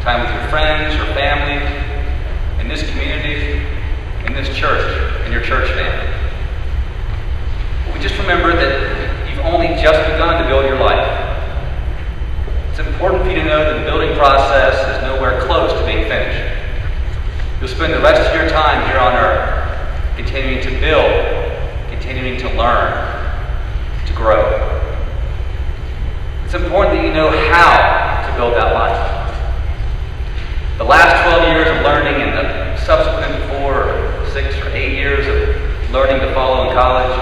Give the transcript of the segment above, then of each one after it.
time with your friends, your family, in this community, in this church, in your church family. But we just remember that you've only just begun to build your life. It's important for you to know that the building process is nowhere close to being finished. You'll spend the rest of your time here on earth continuing to build, continuing to learn, to grow. It's important that you know how to build that life. The last 12 years of learning and the subsequent 4 or 6 or 8 years of learning to follow in college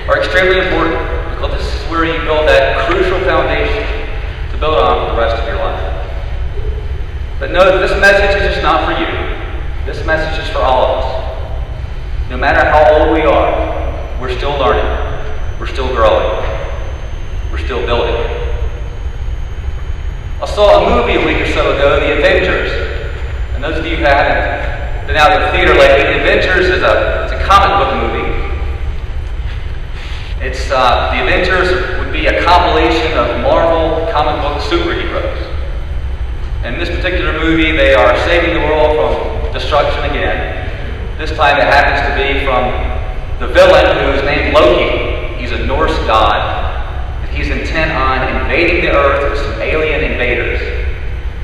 are extremely important because this is where you build that crucial foundation to build on for the rest of your life. But know that this message is just not for you. This message is for all of us. No matter how old we are, we're still learning. We're still growing. We're still building. I saw a movie a week or so ago, The Avengers. And those of you who haven't been out at the theater lately, The Avengers is a comic book movie. It's The Avengers would be a compilation of Marvel comic book superheroes. In this particular movie, they are saving the world from destruction again. This time it happens to be from the villain who is named Loki. He's a Norse god. He's intent on invading the earth with some alien invaders.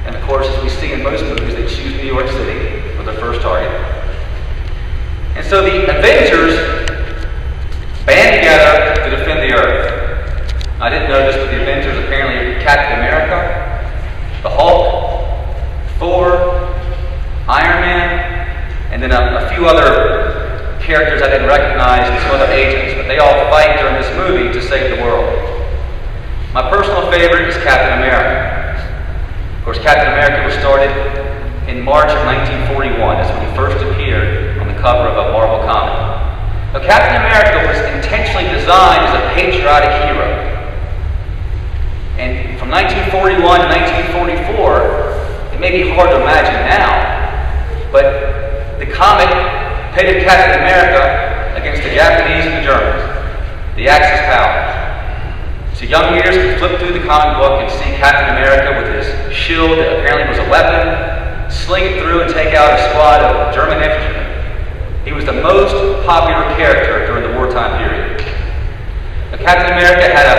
And of course, as we see in most movies, they choose New York City for their first target. And so the Avengers band together to defend the earth. I didn't know this, but the Avengers apparently are Captain America, the Hulk, Thor, Iron Man, and then a few other characters I didn't recognize and some other agents, but they all fight during this movie to save the world. My personal favorite is Captain America. Of course, Captain America was started in March of 1941. That's when he first appeared on the cover of a Marvel comic. Now, Captain America was intentionally designed as a patriotic hero. And from 1941 to 1944, it may be hard to imagine now, but the comic pitted Captain America against the Japanese and the Germans, the Axis powers. So young readers can flip through the comic book and see Captain America with his shield that apparently was a weapon, sling it through and take out a squad of German infantry. He was the most popular character during the wartime period. Now, Captain America had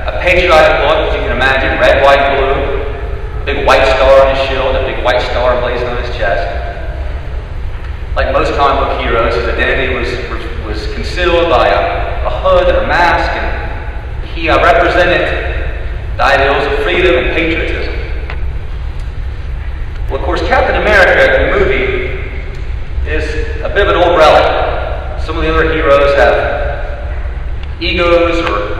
a patriotic look, as you can imagine, red, white, blue, a big white star on his shield, a big white star blazing on his chest. Like most comic book heroes, his identity was concealed by a hood and a mask, and he represented the ideals of freedom and patriotism. Well, of course, Captain America in the movie is a bit of an old relic. Some of the other heroes have egos or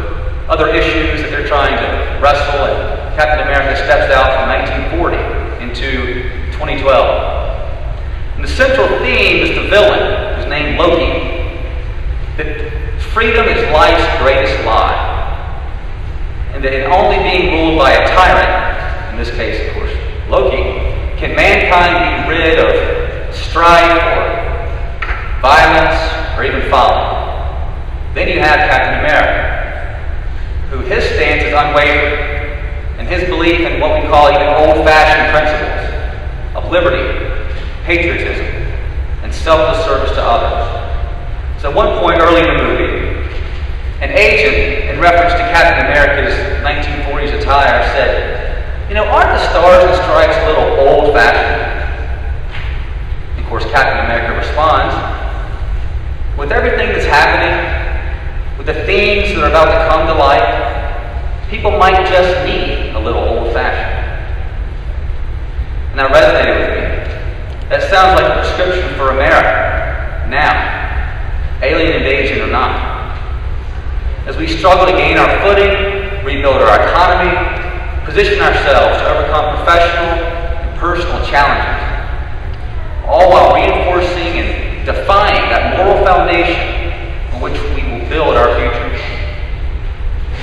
other issues that they're trying to wrestle, and Captain America steps out from 1940 into 2012. And the central theme is the villain, who's named Loki. That freedom is life's greatest lie. And that in only being ruled by a tyrant, in this case, of course, Loki, can mankind be rid of strife or violence or even folly. Then you have Captain America, who his stance is unwavering, and his belief in what we call even old-fashioned principles of liberty, patriotism, and selfless service to others. So at one point early in the movie, an agent, in reference to Captain America's 1940s attire, said, aren't the stars and stripes a little old-fashioned? Of course, Captain America responds, with everything that's happening, with the themes that are about to come to light, people might just need a little old-fashioned. And that resonated with me. That sounds like a prescription for America, now, alien invasion or not. As we struggle to gain our footing, rebuild our economy, position ourselves to overcome professional and personal challenges, all while reinforcing and defining that moral foundation on which we will build our future.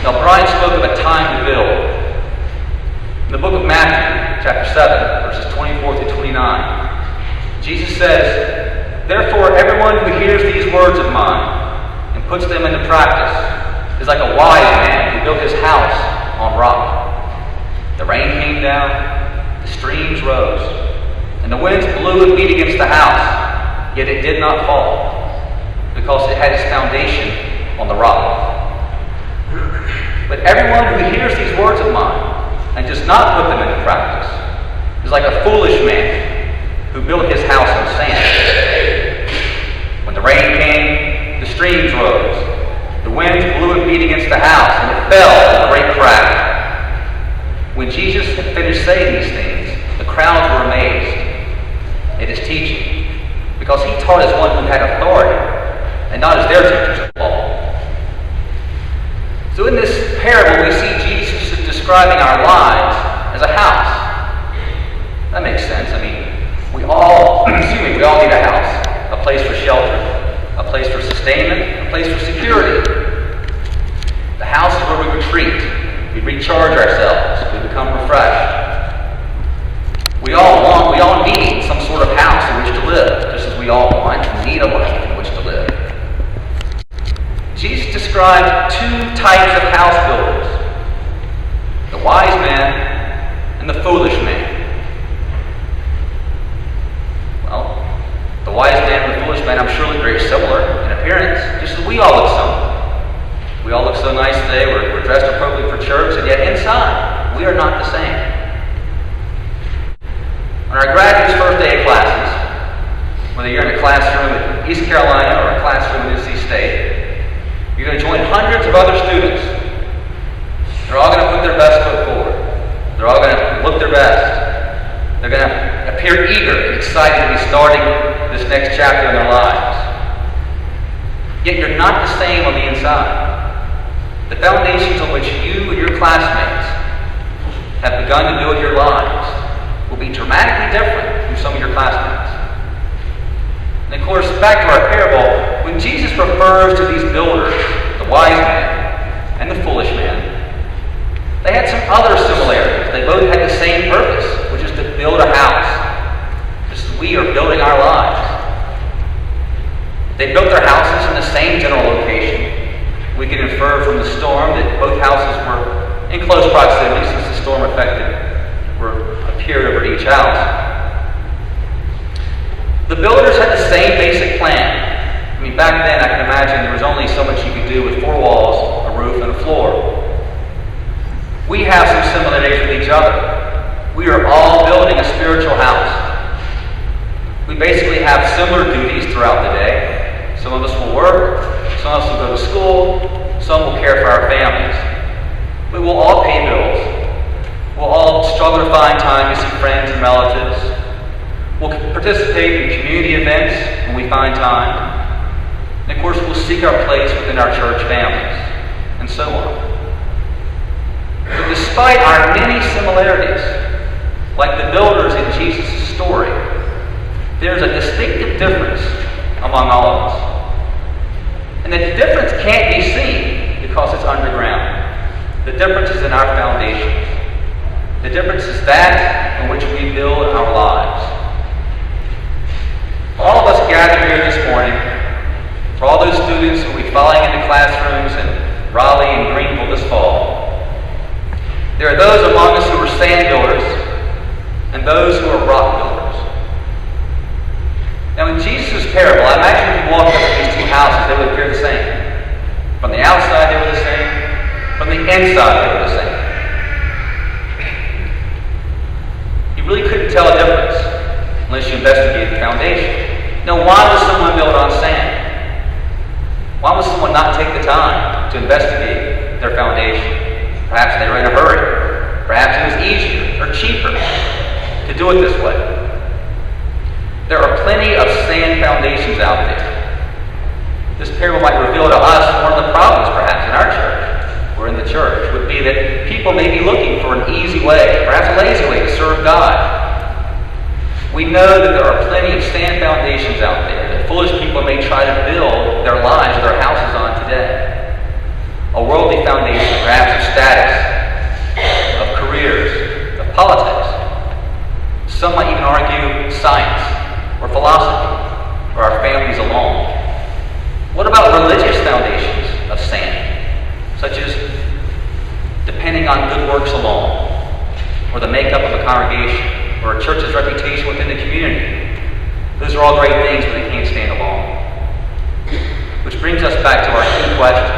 Now, Brian spoke of a time to build. In the book of Matthew, chapter 7, verses 24 through 29, Jesus says, "Therefore, everyone who hears these words of mine and puts them into practice is like a wise man who built his house on rock. The rain came down, the streams rose, and the winds blew and beat against the house, yet it did not fall, because it had its foundation on the rock. But everyone who hears these words of mine and does not put them into practice is like a foolish man who built his house on sand. When the rain came, the streams rose, the winds blew and beat against the house, and it fell with a great crash. When Jesus had finished saying these things, the crowds were amazed at his teaching, because he taught as one who had authority, and not as their teachers of law. So in this parable, we see Jesus describing our lives as a house. That makes sense. I mean, we all need a house, a place for shelter, a place for sustainment, a place for security. The house is where we retreat. We recharge ourselves. We become refreshed. We all need some sort of house in which to live, just as we all want and need a life in which to live. Jesus described two types of house builders: the wise man and the foolish man. Well, the wise man and the foolish man, I'm sure, look very similar in appearance, just as we all look similar. We all look so nice today, we're dressed appropriately for church, and yet inside, we are not the same. On our graduates' first day of classes, whether you're in a classroom at East Carolina or a classroom at NC State, you're going to join hundreds of other students. They're all going to put their best foot forward. They're all going to look their best. They're going to appear eager and excited to be starting this next chapter in their lives. Yet you're not the same on the inside. The foundations on which you and your classmates have begun to build your lives will be dramatically different from some of your classmates. And of course, back to our parable, when Jesus refers to these builders, the wise man and the foolish man, they had some other similarities. They both had the same purpose, which is to build a house, just as we are building our lives. They built their houses in the same general location. We can infer from the storm that both houses were in close proximity, since the storm appeared over each house. The builders had the same basic plan. I mean, back then I can imagine there was only so much you could do with four walls, a roof, and a floor. We have some similarities with each other. We are all building a spiritual house. We basically have similar duties throughout the day. Some of us will work, some of us will go to school, some will care for our families. We will all pay bills. We'll all struggle to find time to see friends and relatives. We'll participate in community events when we find time. And of course, we'll seek our place within our church families, and so on. But despite our many similarities, like the builders in Jesus' story, there's a distinctive difference among all of us. And the difference can't be seen because it's underground. The difference is in our foundations. The difference is that in which we build our lives. For all of us gathered here this morning, for all those students who will be filing into classrooms in Raleigh and Greenville this fall, there are those among us who are sand builders and those who are rock builders. Now in Jesus' parable, I imagine if you walked up to these two houses, they would appear the same. From the outside, they were the same. From the inside, they were the same. You really couldn't tell a difference unless you investigated the foundation. Now, why was someone built on sand? Why would someone not take the time to investigate their foundation? Perhaps they were in a hurry. Perhaps it was easier or cheaper to do it this way. There are plenty of sand foundations out there. This parable might reveal to us one of the problems, perhaps, in our church or in the church, would be that people may be looking for an easy way, perhaps a lazy way to serve God. We know that there are plenty of sand foundations out there that foolish people may try to build their lives or their houses on today. A worldly foundation, perhaps of status, of careers, of politics. Some might even argue science or philosophy, or our families alone. What about religious foundations of sand, such as depending on good works alone, or the makeup of a congregation, or a church's reputation within the community. Those are all great things, but they can't stand alone. Which brings us back to our key question.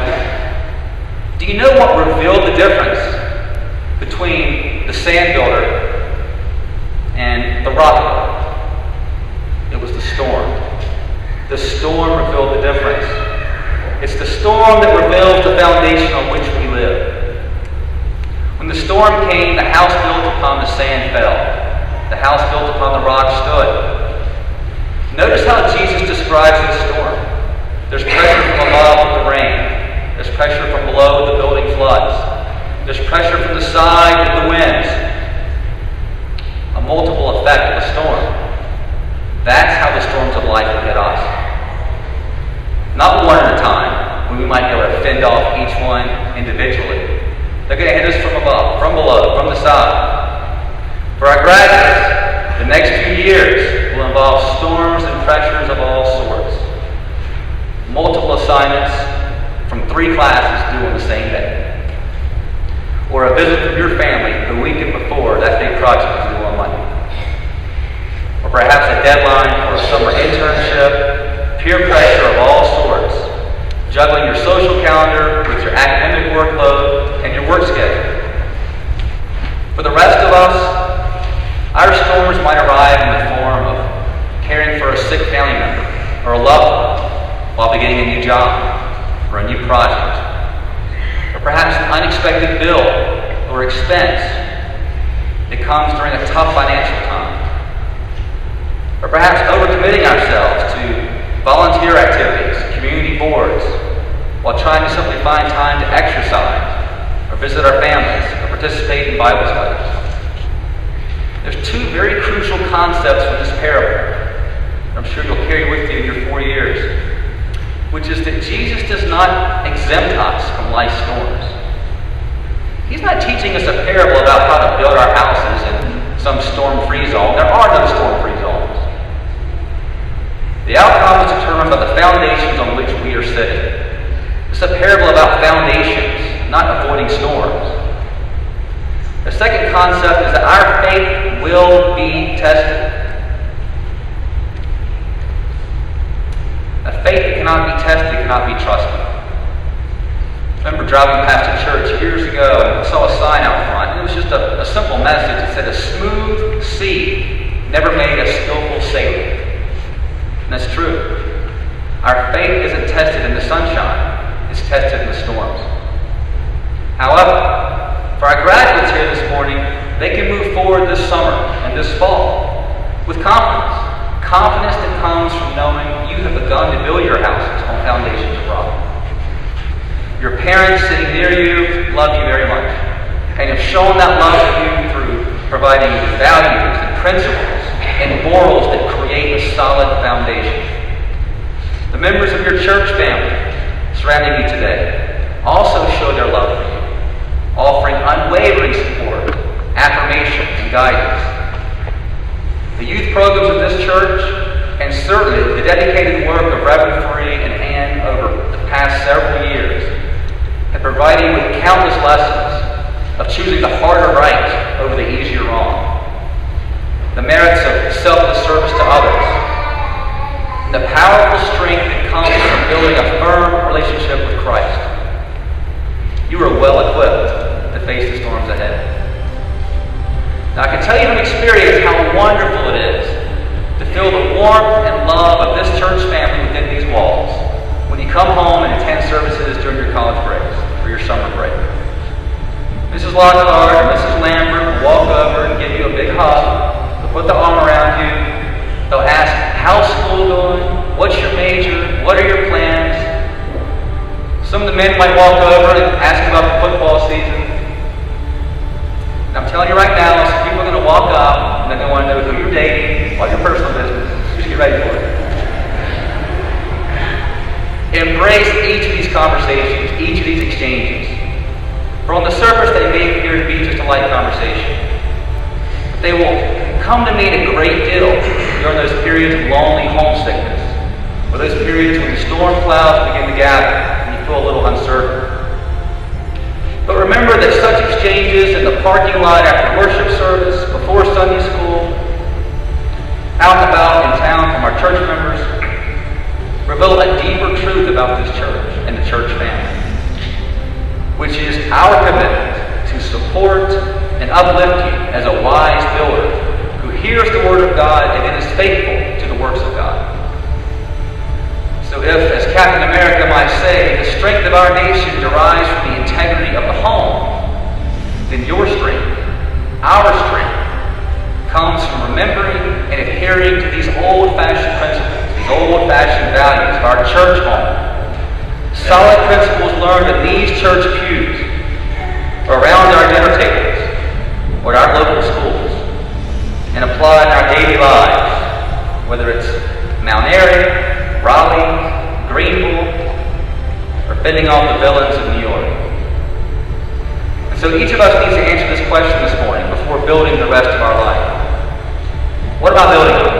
Do you know what revealed the difference between the sand builder and the rock builder? It was the storm. The storm revealed the difference. It's the storm that reveals the foundation on which we live. When the storm came, the house built upon the sand fell. The house built upon the rock stood. Notice how Jesus describes the storm. There's pressure from above with the rain. There's pressure from below with the building floods. There's pressure from the side with the winds. A multiple effect of a storm. That's how the storms of life will hit us. Not one at a time, when we might be able to fend off each one individually. They're going to hit us from above, from below, from the side. For our graduates, the next few years will involve storms and pressures of all sorts. Multiple assignments from 3 classes due on the same day. Or a visit from your family the weekend before that big project is due on Monday. Or perhaps a deadline for a summer internship, peer pressure of all sorts, juggling your social calendar with your academic workload and your work schedule. For the rest of us, our storms might arrive in the form of caring for a sick family member or a loved one while beginning a new job or a new project, or perhaps an unexpected bill or expense that comes during a tough financial time, or perhaps overcommitting ourselves to volunteer activities, community boards, while trying to simply find time to exercise or visit our families or participate in Bible studies. There's 2 very crucial concepts from this parable I'm sure you'll carry with you in your 4 years, which is that Jesus does not exempt us from life's storms. He's not teaching us a parable about how to build our houses in some storm-free zone. There are no storm-free zones. The outcome is determined by the foundations on which we are sitting. It's a parable about foundations, not avoiding storms. The second concept is that our faith will be tested. A faith that cannot be tested cannot be trusted. I remember driving past a church years ago and I saw a sign out front. And it was just a simple message that said, "A smooth sea never made a skillful sailor." And that's true. Our faith isn't tested in the sunshine. It's tested in the storms. However, for our graduates here this morning, they can move forward this summer and this fall with confidence. Confidence that comes from knowing you have begun to build your houses on foundations of rock. Your parents sitting near you love you very much and have shown that love to you through providing you values and principles and morals that create a solid foundation. The members of your church family surrounding you today also show their love for you, offering unwavering support, affirmation, and guidance. The youth programs of this church, and certainly the dedicated work of Reverend Free and Ann over the past several years, have provided you with countless lessons of choosing the harder right over the easier wrong, the merits of selfless service to others, and the powerful strength that comes from building a firm relationship with Christ. You are well equipped to face the storms ahead. Now, I can tell you from experience how wonderful it is to feel the warmth and love of this church family within these walls when you come home and attend services during your college breaks or your summer break. Mrs. Lockhart or Mrs. Lambert will walk over and give you a big hug. They'll put the arm around you. They'll ask, "How's school going? What's your major? What are your plans?" Some of the men might walk over and ask about the football season. And I'm telling you right now, some people are going to walk up and they're going to want to know who you're dating, all your personal business. Just get ready for it. Embrace each of these conversations, each of these exchanges. For on the surface, they may appear to be just a light conversation. But they will come to mean a great deal during those periods of lonely homesickness, or those periods when the storm clouds begin to gather and you feel a little uncertain. But remember that such exchanges in the parking lot after worship service, before Sunday school, our commitment to support and uplift you as a wise builder who hears the Word of God and then is faithful to the works of God. So if, as Captain America might say, the strength of our nation derives from the integrity of the home, then your strength, our strength, comes from remembering and adhering to these old-fashioned principles, these old-fashioned values of our church home. Solid principles learned in these church pews, or around our dinner tables, or at our local schools, and applied in our daily lives, whether it's Mount Airy, Raleigh, Greenville, or fending off the villains of New York. And so each of us needs to answer this question this morning before building the rest of our life. What am I building on?